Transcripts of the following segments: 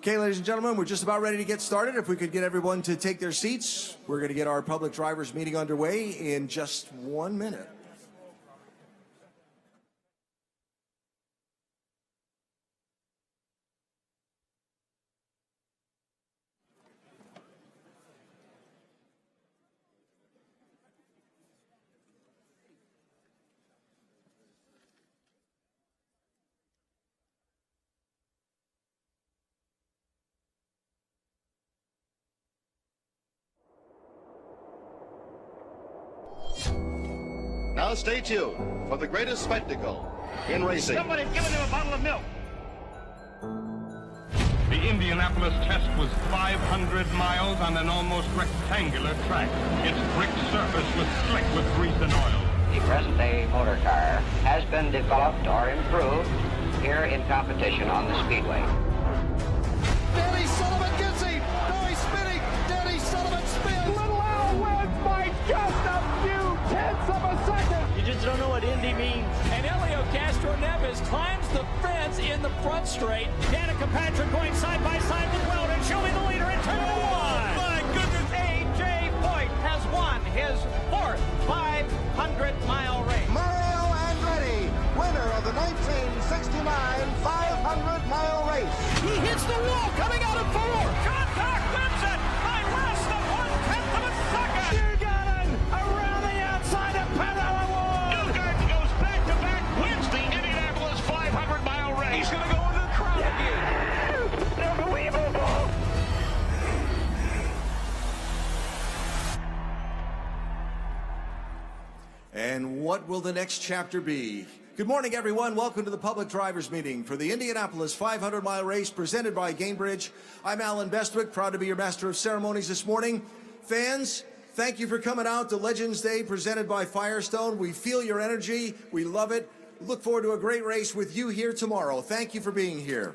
Okay, ladies and gentlemen, we're just about ready to get started. If we could get everyone to take their seats, we're going to get our public drivers meeting underway in just 1 minute. Now stay tuned for the greatest spectacle in racing. Somebody's giving him a bottle of milk. The Indianapolis test was 500 miles on an almost rectangular track. Its brick surface was slick with grease and oil. The present-day motor car has been developed or improved here in competition on the speedway. Danny Sullivan gets him. No, he's spinning. Danny Sullivan spins. Little Al wins by just a few tenths of a second. You just don't know what Indy means. And Elio Castroneves climbs the fence in the front straight. Danica Patrick going side by side with Weldon, showing the leader in turn one. My goodness. A.J. Foyt has won his fourth 500-mile race. Mario Andretti, winner of the 1969 500-mile race. He hits the wall, coming out of four. John Cox wins it by less than 1/10 of a second. Newgarden around the outside of Palou. Newgarden goes back-to-back, wins the Indianapolis 500-mile race. He's going to go into the crowd again. Unbelievable. And what will the next chapter be? Good morning, everyone. Welcome to the public drivers meeting for the Indianapolis 500-mile race presented by Gainbridge. I'm Alan Bestwick, proud to be your master of ceremonies this morning. Fans, thank you for coming out to Legends Day presented by Firestone. We feel your energy. We love it. Look forward to a great race with you here tomorrow. Thank you for being here.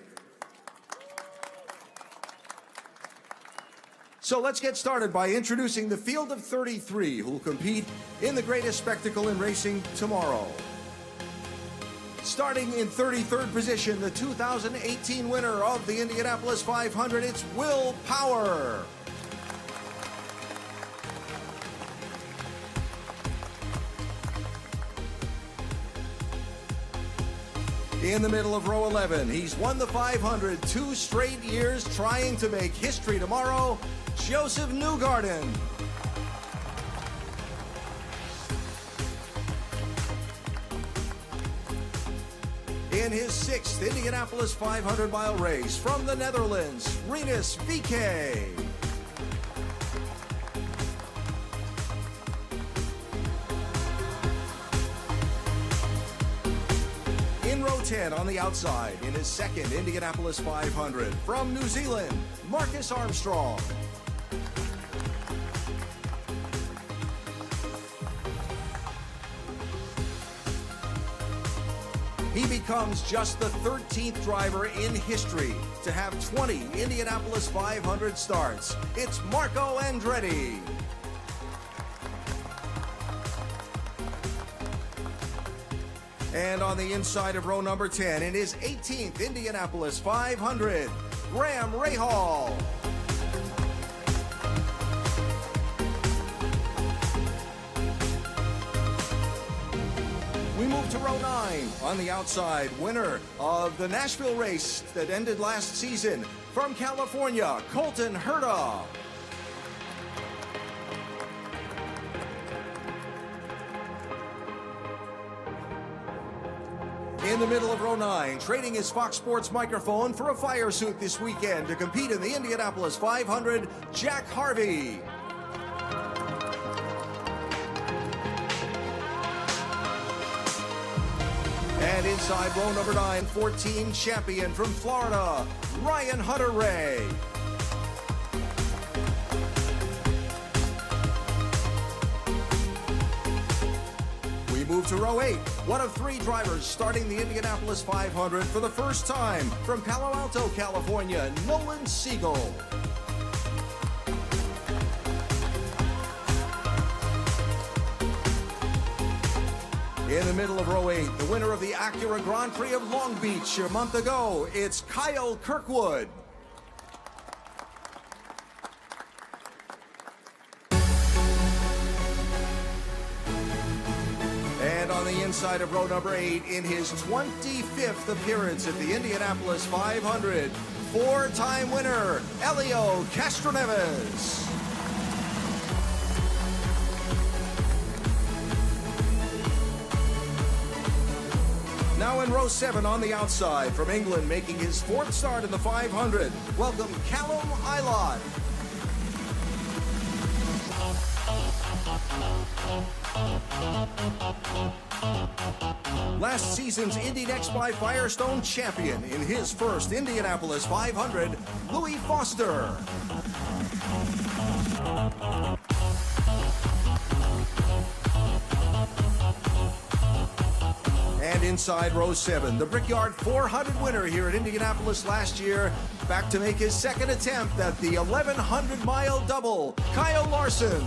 So let's get started by introducing the field of 33 who will compete in the greatest spectacle in racing tomorrow. Starting in 33rd position, the 2018 winner of the Indianapolis 500, it's Will Power. In the middle of row 11, he's won the 500 2 straight years, trying to make history tomorrow, Josef Newgarden. In his 6th Indianapolis 500-mile race from the Netherlands, Rinus VK. In row 10 on the outside, in his 2nd Indianapolis 500, from New Zealand, Marcus Armstrong. He becomes just the 13th driver in history to have 20 Indianapolis 500 starts. It's Marco Andretti. And on the inside of row number 10, in his 18th Indianapolis 500, Graham Rahal. We move to row 9. On the outside, winner of the Nashville race that ended last season, from California, Colton Herta. In the middle of row 9, trading his Fox Sports microphone for a fire suit this weekend to compete in the Indianapolis 500, Jack Harvey. And inside row number 9, 14 champion from Florida, Ryan Hunter-Reay. We move to row 8, one of 3 drivers starting the Indianapolis 500 for the first time from Palo Alto, California, Nolan Siegel. In the middle of row 8, the winner of the Acura Grand Prix of Long Beach a month ago, it's Kyle Kirkwood. inside of row number 8 in his 25th appearance at the Indianapolis 500, four-time winner, Helio Castroneves. Now in row 7 on the outside from England, making his 4th start in the 500, welcome Callum Ilott. Last season's Indy Next by Firestone champion in his first Indianapolis 500, Louis Foster. And inside row 7, the Brickyard 400 winner here at Indianapolis last year, back to make his second attempt at the 1,100-mile double, Kyle Larson.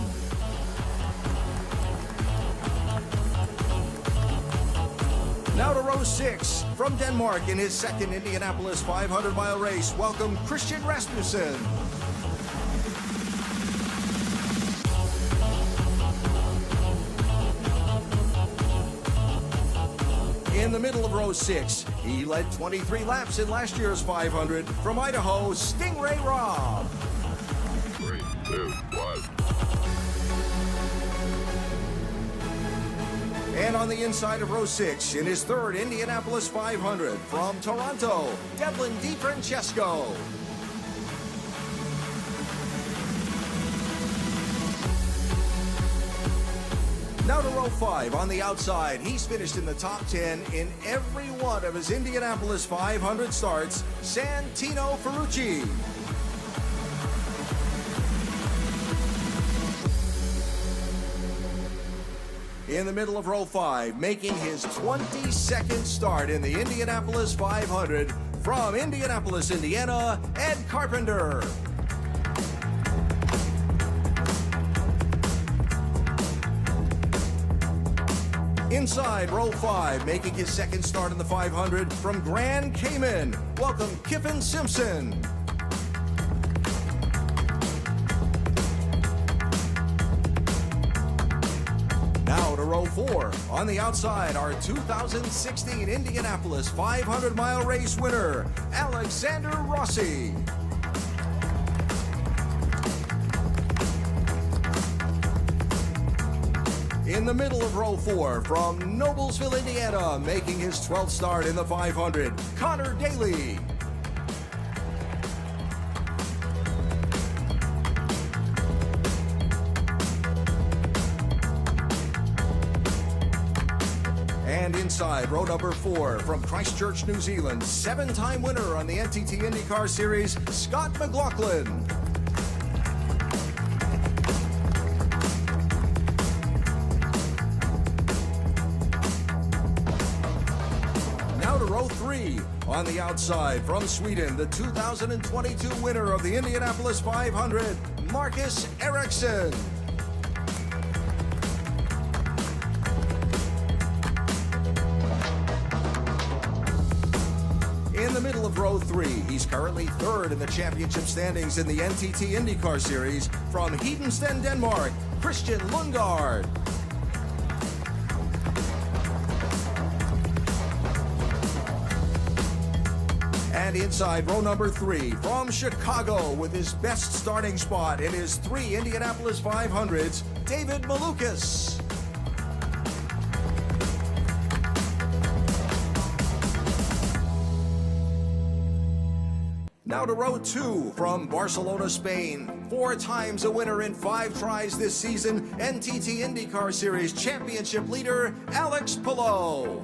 Now to row 6, from Denmark in his second Indianapolis 500-mile race, welcome Christian Rasmussen. In the middle of row 6, he led 23 laps in last year's 500 from Idaho, Stingray Robb. 3, 2, 1. And on the inside of row 6, in his third Indianapolis 500 from Toronto, Devlin DiFrancesco. Now to row 5 on the outside. He's finished in the top 10 in every one of his Indianapolis 500 starts, Santino Ferrucci. In the middle of row 5, making his 22nd start in the Indianapolis 500, from Indianapolis, Indiana, Ed Carpenter. Inside row 5, making his second start in the 500, from Grand Cayman, welcome Kiffin Simpson. Now to row 4, on the outside, our 2016 Indianapolis 500-mile race winner, Alexander Rossi. In the middle of row 4, from Noblesville, Indiana, making his 12th start in the 500, Connor Daly. And inside row number 4, from Christchurch, New Zealand, 7-time winner on the NTT INDYCAR Series, Scott McLaughlin. Row 3, on the outside, from Sweden, the 2022 winner of the Indianapolis 500, Marcus Ericsson. In the middle of row 3, he's currently 3rd in the championship standings in the NTT INDYCAR Series, from Hedensted, Denmark, Christian Lundgaard. And inside row number 3, from Chicago, with his best starting spot in his 3 Indianapolis 500s, David Malukas. Now to row 2, from Barcelona, Spain, 4 times a winner in 5 tries this season, NTT INDYCAR Series championship leader, Alex Palou.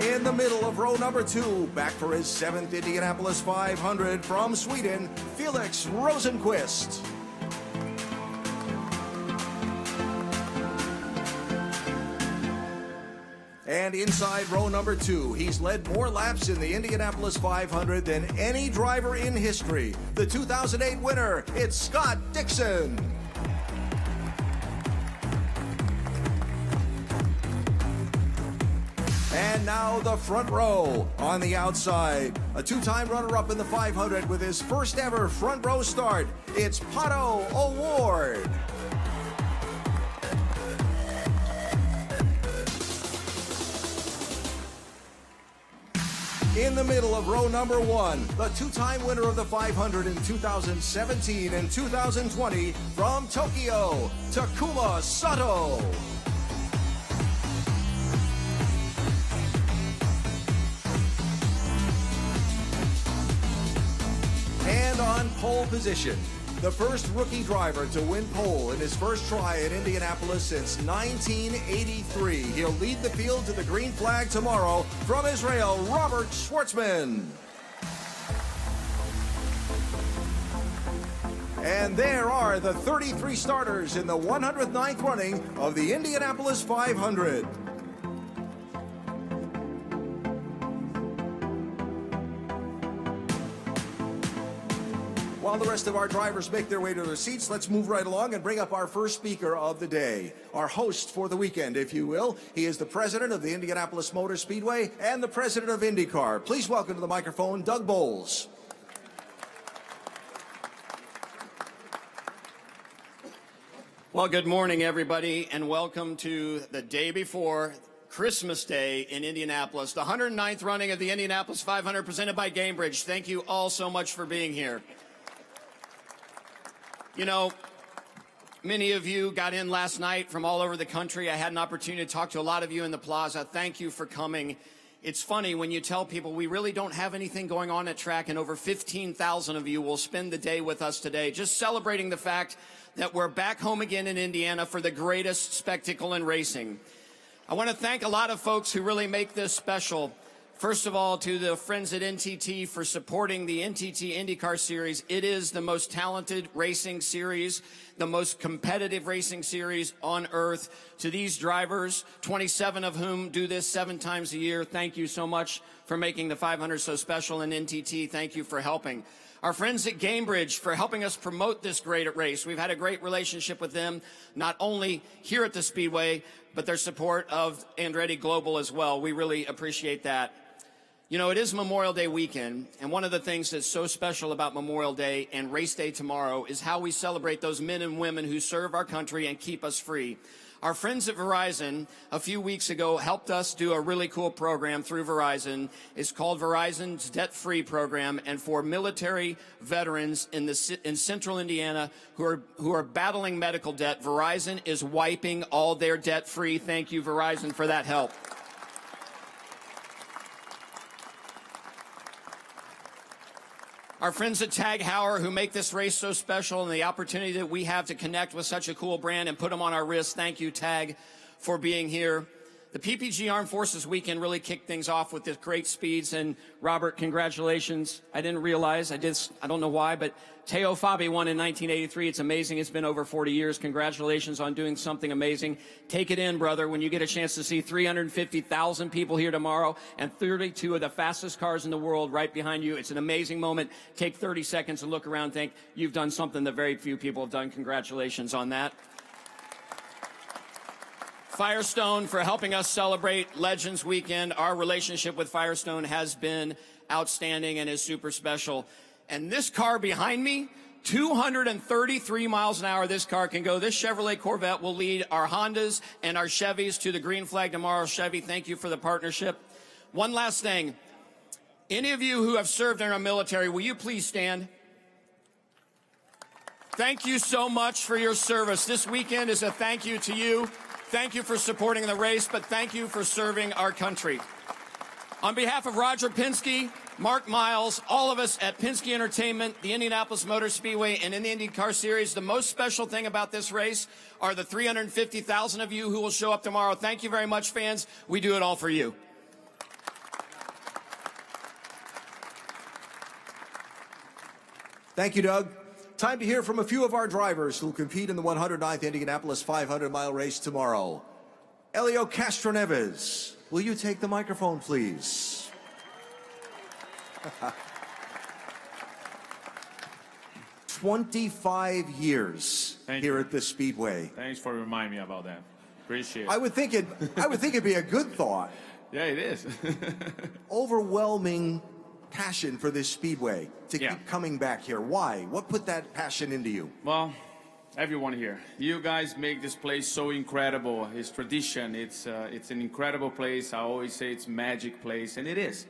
In the middle of row number 2, back for his 7th Indianapolis 500, from Sweden, Felix Rosenqvist. And inside row number 2, he's led more laps in the Indianapolis 500 than any driver in history. The 2008 winner, it's Scott Dixon. And now the front row. On the outside, a 2-time runner-up in the 500 with his first ever front row start, it's Pato O'Ward. In the middle of row number 1, the two-time winner of the 500 in 2017 and 2020 from Tokyo, Takuma Sato. And on pole position, the first rookie driver to win pole in his first try at Indianapolis since 1983. He'll lead the field to the green flag tomorrow from Israel, Robert Schwartzman. And there are the 33 starters in the 109th running of the Indianapolis 500. While the rest of our drivers make their way to their seats, let's move right along and bring up our first speaker of the day, our host for the weekend, if you will. He is the president of the Indianapolis Motor Speedway and the president of IndyCar. Please welcome to the microphone, Doug Boles. Well, good morning, everybody, and welcome to the day before Christmas Day in Indianapolis, the 109th running of the Indianapolis 500 presented by Gainbridge. Thank you all so much for being here. You know, many of you got in last night from all over the country. I had an opportunity to talk to a lot of you in the plaza. Thank you for coming. It's funny when you tell people we really don't have anything going on at track, and over 15,000 of you will spend the day with us today, just celebrating the fact that we're back home again in Indiana for the greatest spectacle in racing. I want to thank a lot of folks who really make this special. First of all, to the friends at NTT for supporting the NTT INDYCAR Series. It is the most talented racing series, the most competitive racing series on earth. To these drivers, 27 of whom do this 7 times a year, thank you so much for making the 500 so special. And NTT, thank you for helping. Our friends at Gainbridge for helping us promote this great race. We've had a great relationship with them, not only here at the Speedway, but their support of Andretti Global as well. We really appreciate that. You know, it is Memorial Day weekend, and one of the things that's so special about Memorial Day and Race Day tomorrow is how we celebrate those men and women who serve our country and keep us free. Our friends at Verizon a few weeks ago helped us do a really cool program through Verizon. It's called Verizon's Debt-Free Program, and for military veterans in central Indiana who are battling medical debt, Verizon is wiping all their debt free. Thank you, Verizon, for that help. Our friends at Tag Heuer, who make this race so special, and the opportunity that we have to connect with such a cool brand and put them on our wrists. Thank you, Tag, for being here. The PPG Armed Forces weekend really kicked things off with this great speeds. And Robert, congratulations. I didn't realize, I don't know why, but Teo Fabi won in 1983. It's amazing. It's been over 40 years. Congratulations on doing something amazing. Take it in, brother, when you get a chance to see 350,000 people here tomorrow and 32 of the fastest cars in the world right behind you. It's an amazing moment. Take 30 seconds and look around and think you've done something that very few people have done. Congratulations on that. Firestone for helping us celebrate Legends Weekend. Our relationship with Firestone has been outstanding and is super special. And this car behind me, 233 miles an hour this car can go. This Chevrolet Corvette will lead our Hondas and our Chevys to the green flag tomorrow. Chevy, thank you for the partnership. One last thing. Any of you who have served in our military, will you please stand? Thank you so much for your service. This weekend is a thank you to you. Thank you for supporting the race, but thank you for serving our country. On behalf of Roger Penske, Mark Miles, all of us at Penske Entertainment, the Indianapolis Motor Speedway, and in the IndyCar Series, the most special thing about this race are the 350,000 of you who will show up tomorrow. Thank you very much, fans. We do it all for you. Thank you, Doug. Time to hear from a few of our drivers who will compete in the 109th Indianapolis 500-mile race tomorrow. Elio Castroneves, will you take the microphone, please? 25 years here at this Speedway. Thanks for reminding me about that. Appreciate it. I would think it'd be a good thought. Yeah, it is. Overwhelming passion for this Speedway to keep coming back here. Why? What put that passion into you? Well, everyone here. You guys make this place so incredible. It's tradition. It's an incredible place. I always say it's a magic place, and it is.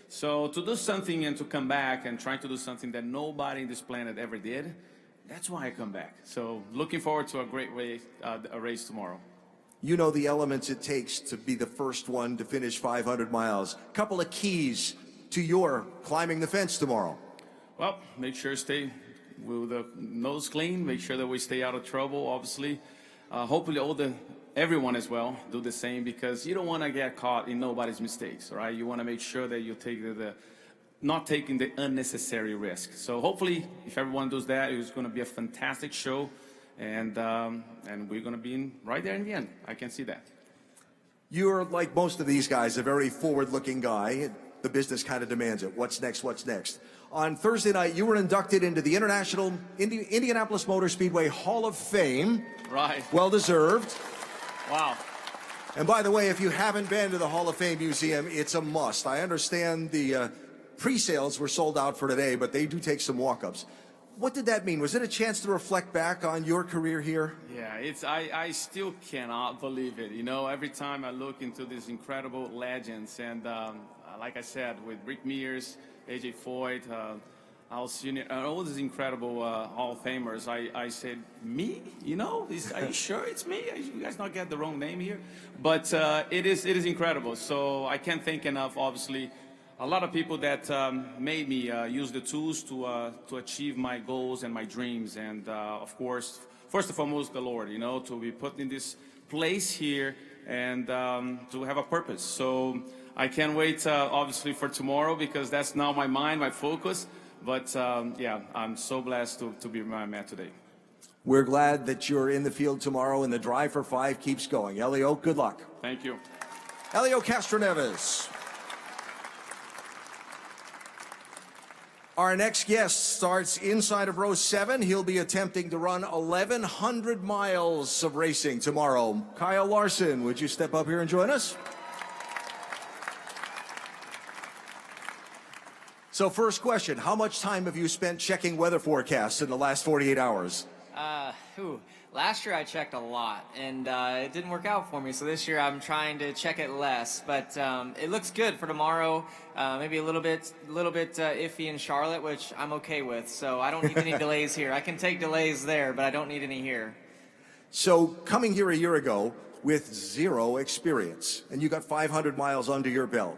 So to do something and to come back and try to do something that nobody in this planet ever did, that's why I come back. So looking forward to a great race tomorrow. You know the elements it takes to be the first one to finish 500 miles. Couple of keys to your climbing the fence tomorrow. Well, make sure to stay with the nose clean, make sure that we stay out of trouble, obviously. Hopefully everyone as well do the same, because you don't want to get caught in nobody's mistakes, all right? You want to make sure that you take not taking the unnecessary risk. So hopefully, if everyone does that, it's going to be a fantastic show, and we're going to be right there in the end. I can see that. You're, like most of these guys, a very forward-looking guy. The business kind of demands it. What's next? What's next? On Thursday night, you were inducted into the Indianapolis Motor Speedway Hall of Fame. Right. Well deserved. Wow. And by the way, if you haven't been to the Hall of Fame Museum, it's a must. I understand the pre-sales were sold out for today, but they do take some walk-ups. What did that mean? Was it a chance to reflect back on your career here? Yeah, I still cannot believe it. You know, every time I look into these incredible legends, and like I said, with Rick Mears, AJ Foyt, Al Sr., all these incredible Hall of Famers, I said, me? You know, are you sure it's me? You guys not get the wrong name here? But it is incredible. So I can't thank enough, obviously, a lot of people that made me use the tools to achieve my goals and my dreams. And of course, first and foremost, the Lord, you know, to be put in this place here and to have a purpose. So I can't wait, obviously, for tomorrow, because that's now my mind, my focus. But yeah, I'm so blessed to be where I'm at today. We're glad that you're in the field tomorrow, and the drive for 5 keeps going. Elio, good luck. Thank you. Elio Castroneves. Our next guest starts inside of row 7. He'll be attempting to run 1,100 miles of racing tomorrow. Kyle Larson, would you step up here and join us? So first question, how much time have you spent checking weather forecasts in the last 48 hours? Last year I checked a lot, and it didn't work out for me. So this year I'm trying to check it less. But it looks good for tomorrow. Maybe a little bit iffy in Charlotte, which I'm okay with. So I don't need any delays here. I can take delays there, but I don't need any here. So coming here a year ago with 0 experience, and you got 500 miles under your belt.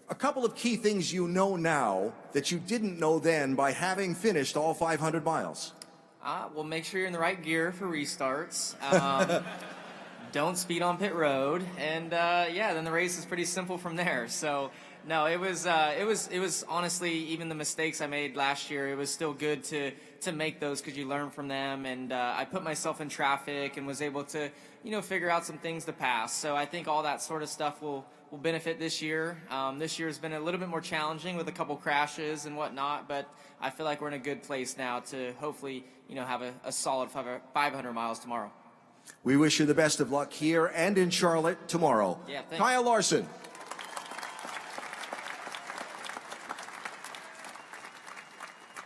A couple of key things you know now that you didn't know then by having finished all 500 miles. Well, make sure you're in the right gear for restarts. Don't speed on pit road, and yeah, then the race is pretty simple from there. So no, it was honestly, even the mistakes I made last year, it was still good to make those, because you learn from them. And I put myself in traffic and was able to, you know, figure out some things to pass. So I think all that sort of stuff will benefit this year. This year has been a little bit more challenging with a couple crashes and whatnot, but I feel like we're in a good place now to hopefully, you know, have a solid 500 miles tomorrow. We wish you the best of luck here and in Charlotte tomorrow. Yeah, thanks. Kyle Larson.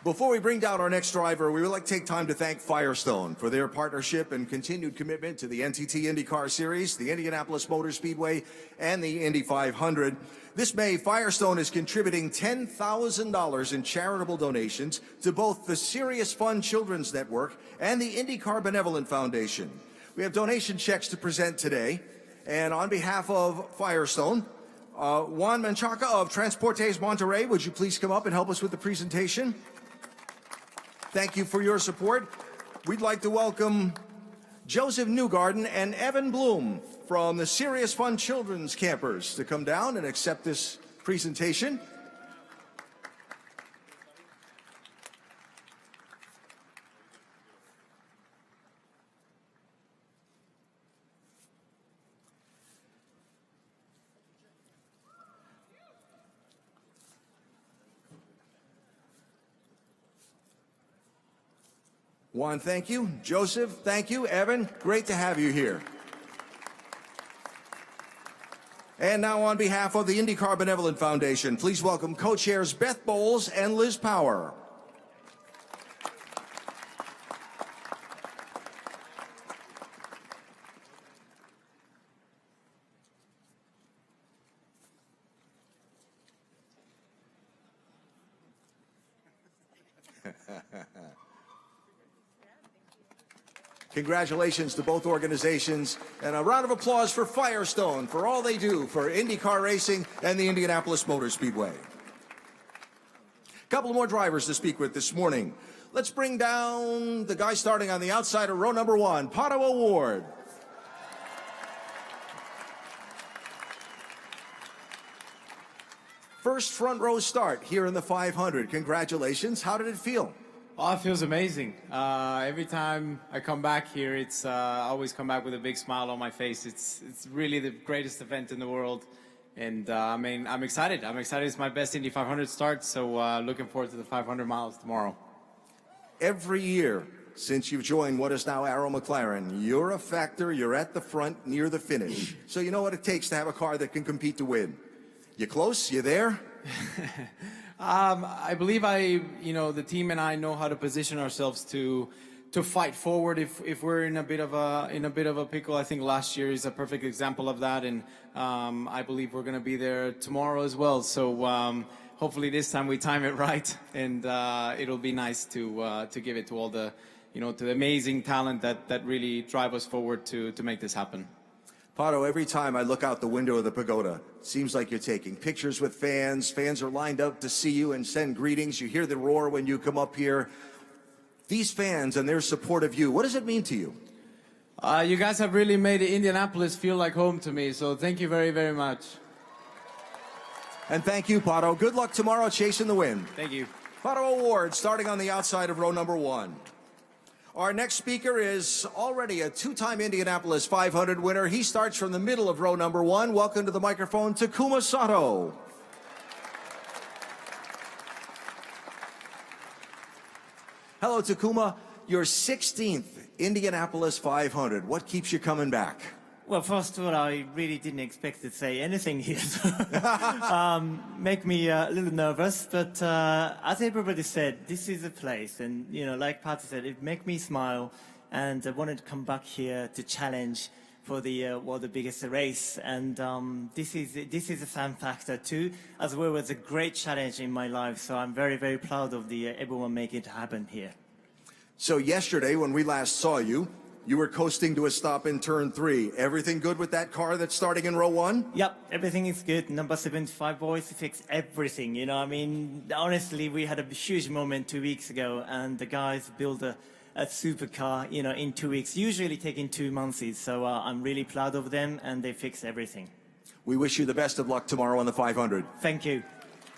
Before we bring down our next driver, we would like to take time to thank Firestone for their partnership and continued commitment to the NTT INDYCAR Series, the Indianapolis Motor Speedway, and the Indy 500. This May, Firestone is contributing $10,000 in charitable donations to both the Serious Fun Children's Network and the INDYCAR Benevolent Foundation. We have donation checks to present today, and on behalf of Firestone, Juan Menchaca of Transportes Monterrey, would you please come up and help us with the presentation? Thank you for your support. We'd like to welcome Josef Newgarden and Evan Bloom from the Serious Fun Children's Campers to come down and accept this presentation. Juan, thank you. Joseph, thank you. Evan, great to have you here. And now on behalf of the INDYCAR Benevolent Foundation, please welcome co-chairs Beth Boles and Liz Power. Congratulations to both organizations, and a round of applause for Firestone for all they do for IndyCar racing and the Indianapolis Motor Speedway. A couple more drivers to speak with this morning. Let's bring down the guy starting on the outside of row number 1, Pato O'Ward. First front row start here in the 500. Congratulations. How did it feel? Oh, it feels amazing. Every time I come back here, I always come back with a big smile on my face. It's really the greatest event in the world. And I mean, I'm excited. It's my best Indy 500 start, so looking forward to the 500 miles tomorrow. Every year since you've joined what is now Arrow McLaren, you're a factor. You're at the front near the finish. So you know what it takes to have a car that can compete to win. You close? You there? I believe the team and I know how to position ourselves to fight forward if we're in a bit of a pickle. I think last year is a perfect example of that, and I believe we're going to be there tomorrow as well. So hopefully this time we time it right, and it'll be nice to give it to all the to the amazing talent that really drive us forward to make this happen. Pato, every time I look out the window of the pagoda, it seems like you're taking pictures with fans. Fans are lined up to see you and send greetings. You hear the roar when you come up here. These fans and their support of you, what does it mean to you? You guys have really made Indianapolis feel like home to me, so thank you very, very much. And thank you, Pato. Good luck tomorrow chasing the win. Thank you. Pato O'Ward starting on the outside of row number 1. Our next speaker is already a two-time Indianapolis 500 winner. He starts from the middle of row number 1. Welcome to the microphone, Takuma Sato. Hello, Takuma. Your 16th Indianapolis 500. What keeps you coming back? Well, first of all, I really didn't expect to say anything here. Make me a little nervous, but as everybody said, this is a place, and like Patty said, it made me smile, and I wanted to come back here to challenge for the biggest race, and this is a fan factor too, as well as a great challenge in my life. So I'm very, very proud of everyone making it happen here. So yesterday, when we last saw you, you were coasting to a stop in turn 3. Everything good with that car that's starting in row 1? Yep, everything is good. Number 75 boys fixed everything. I mean, honestly, we had a huge moment 2 weeks ago, and the guys built a supercar, in 2 weeks. Usually taking 2 months. So I'm really proud of them, and they fixed everything. We wish you the best of luck tomorrow on the 500. Thank you.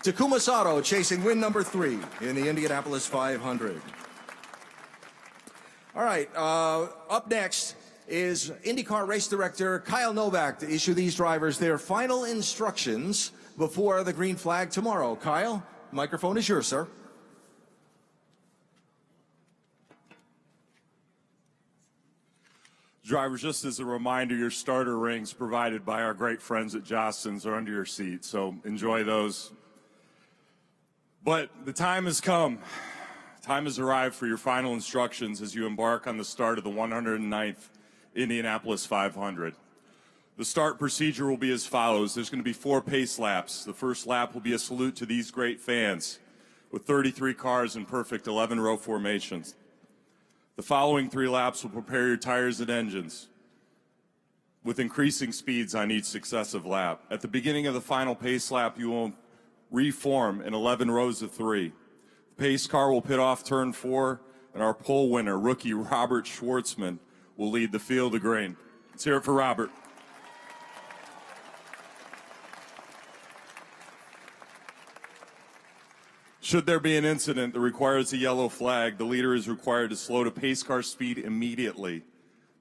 Takuma Sato chasing win number 3 in the Indianapolis 500. All right, up next is IndyCar race director Kyle Novak to issue these drivers their final instructions before the green flag tomorrow. Kyle, the microphone is yours, sir. Drivers, just as a reminder, your starter rings provided by our great friends at Jostens are under your seat, so enjoy those. But the time has come. Time has arrived for your final instructions as you embark on the start of the 109th Indianapolis 500. The start procedure will be as follows. There's going to be 4 pace laps. The first lap will be a salute to these great fans with 33 cars in perfect 11-row formations. The following 3 laps will prepare your tires and engines with increasing speeds on each successive lap. At the beginning of the final pace lap, you will reform in 11 rows of 3. The pace car will pit off turn 4, and our pole winner, rookie Robert Schwartzman, will lead the field to green. Let's hear it for Robert. Should there be an incident that requires a yellow flag, the leader is required to slow to pace car speed immediately.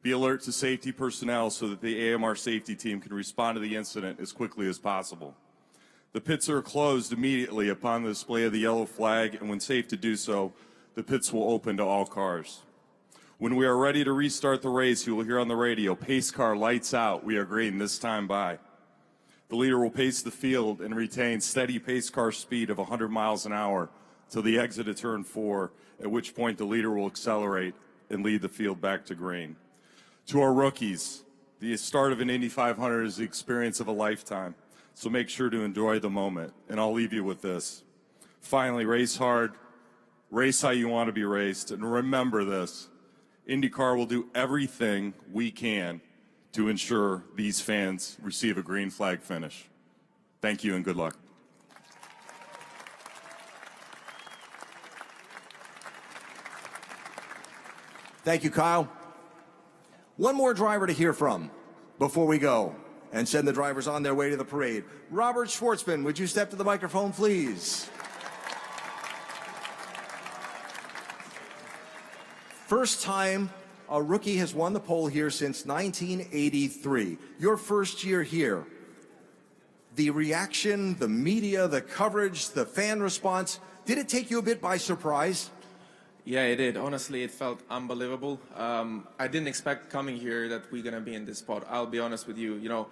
Be alert to safety personnel so that the AMR safety team can respond to the incident as quickly as possible. The pits are closed immediately upon the display of the yellow flag, and when safe to do so, the pits will open to all cars. When we are ready to restart the race, you will hear on the radio, pace car lights out, we are green, this time by. The leader will pace the field and retain steady pace car speed of 100 miles an hour till the exit of turn 4, at which point the leader will accelerate and lead the field back to green. To our rookies, the start of an Indy 500 is the experience of a lifetime. So make sure to enjoy the moment, and I'll leave you with this. Finally, race hard, race how you want to be raced, and remember this. IndyCar will do everything we can to ensure these fans receive a green flag finish. Thank you and good luck. Thank you, Kyle. One more driver to hear from before we go and send the drivers on their way to the parade. Robert Schwartzman, would you step to the microphone, please? First time a rookie has won the pole here since 1983. Your first year here. The reaction, the media, the coverage, the fan response, did it take you a bit by surprise? Yeah, it did. Honestly, it felt unbelievable. I didn't expect coming here that we're going to be in this spot. I'll be honest with you. You know,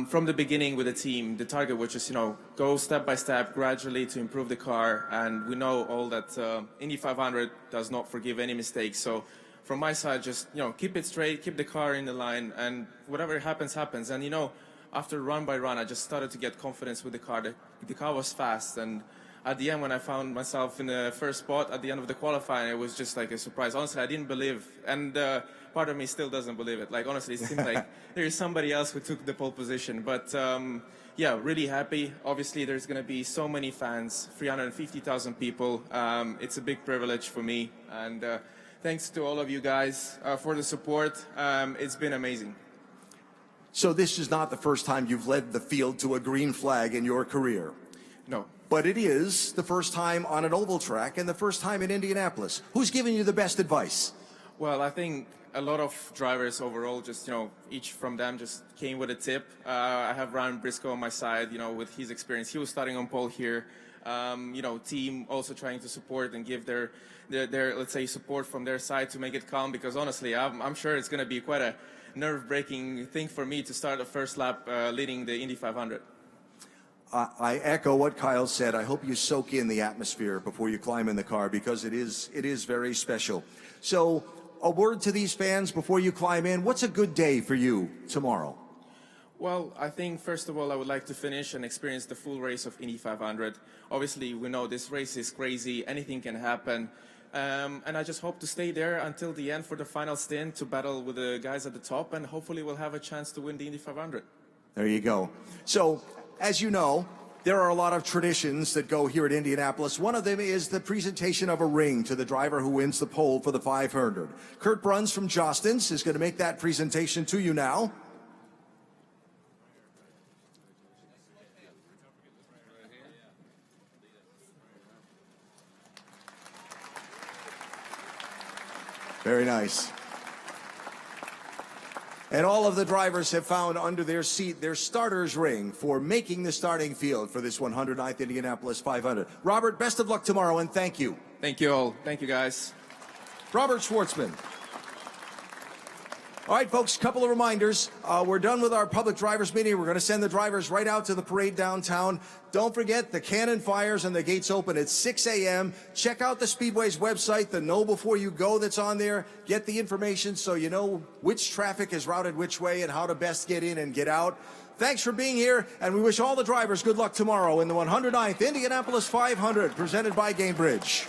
from the beginning with the team, the target was just, you know, go step by step, gradually to improve the car. And we know all that Indy 500 does not forgive any mistakes. So from my side, just, you know, keep it straight, keep the car in the line, and whatever happens, happens. And, you know, after run by run, I just started to get confidence with the car. The car was fast, and at the end, when I found myself in the first spot at the end of the qualifying, it was just like a surprise. Honestly, I didn't believe, and part of me still doesn't believe it. Like, honestly, it seemed like there's somebody else who took the pole position. But yeah, really happy. Obviously, there's going to be so many fans, 350,000 people. It's a big privilege for me, and thanks to all of you guys for the support. It's been amazing. So this is not the first time you've led the field to a green flag in your career. No. But it is the first time on an oval track and the first time in Indianapolis. Who's giving you the best advice? Well, I think a lot of drivers overall, just, you know, each from them just came with a tip. I have Ryan Briscoe on my side, you know, with his experience. He was starting on pole here. You know, team also trying to support and give their let's say, support from their side to make it calm, because honestly, I'm sure it's going to be quite a nerve-breaking thing for me to start the first lap leading the Indy 500. I echo what Kyle said. I hope you soak in the atmosphere before you climb in the car, because it is very special. So a word to these fans before you climb in. What's a good day for you tomorrow? Well, I think, first of all, I would like to finish and experience the full race of Indy 500. Obviously, we know this race is crazy. Anything can happen. And I just hope to stay there until the end for the final stint to battle with the guys at the top, and hopefully we'll have a chance to win the Indy 500. There you go. So, as you know, there are a lot of traditions that go here at Indianapolis. One of them is the presentation of a ring to the driver who wins the pole for the 500. Kurt Bruns from Jostens is going to make that presentation to you now. Very nice. And all of the drivers have found under their seat their starter's ring for making the starting field for this 109th Indianapolis 500. Robert, best of luck tomorrow, and thank you. Thank you all. Thank you, guys. Robert Schwartzman. All right, folks, a couple of reminders. We're done with our public drivers meeting. We're going to send the drivers right out to the parade downtown. Don't forget, the cannon fires and the gates open at 6 a.m. Check out the Speedway's website, the Know Before You Go that's on there. Get the information so you know which traffic is routed which way and how to best get in and get out. Thanks for being here, and we wish all the drivers good luck tomorrow in the 109th Indianapolis 500, presented by Gainbridge.